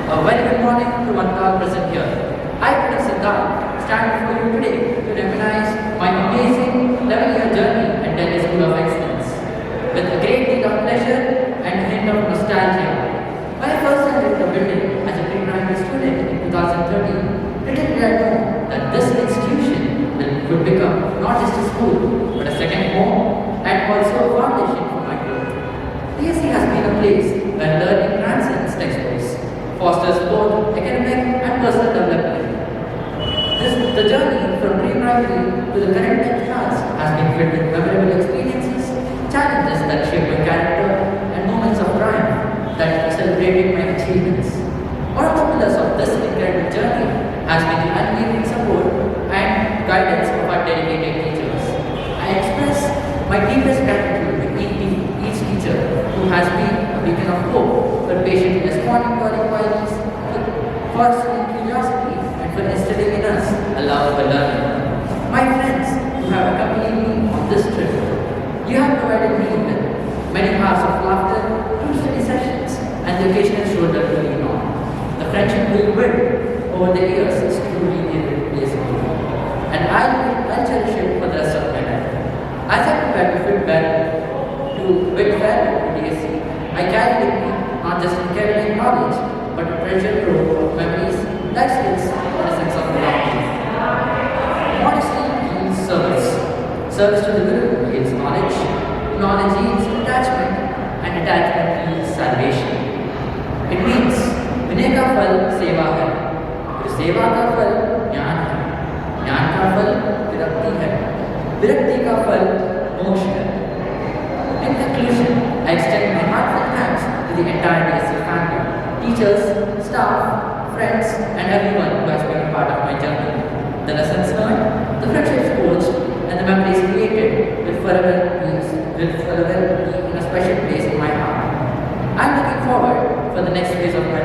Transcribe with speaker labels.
Speaker 1: A very good morning to one all present here. I, SIDDARTH, stand before you today to recognize my amazing 11-year journey at Delhi School of Excellence. With a great deal of pleasure and a hint of nostalgia. When I first entered the building as a pre-primary student in 2013, little did I know that this institution would become not just a school, but a second home and also a foundation for my growth. PSE has been a place where learning transcends textbooks, fosters both academic and personal development. The journey from pre-primary to the current 10th class has been filled with memorable experiences, challenges that shape my character, and moments of pride that celebrated my achievements. One of the pillars of this incredible journey has been the unwavering support and guidance of our dedicated teachers. I express my deepest gratitude to each teacher who has been a beacon of hope for patiently responding to our inquiries, fostering curiosity, and for instilling in us a love for learning. My friends who have accompanied me on this trip, you have provided me with many hours of laughter, group study sessions, and the occasional shoulder to lean on. The friendship we built over the years is truly irreplaceable, and I'll cherish it for the rest of my life. As I prepare to bid farewell to DSC, I carry with me not just academic knowledge, but a treasure trove of memories, life skills, and a sense of belonging. Modesty means service. Service to the Guru means knowledge. Knowledge means attachment, and attachment means salvation. It means विनय का फल सेवा है, फिर सेवा का फल ज्ञान है, ज्ञान का फल विरक्ति है, विरक्ति का फल मोक्ष है. In conclusion, I extend my heartfelt thanks to the entire DSC family, teachers, staff, friends, and everyone who has been a part of my journey. The lessons learned, the friendships forged, and the memories created will forever be in a special place in my heart. I am looking forward for the next phase of my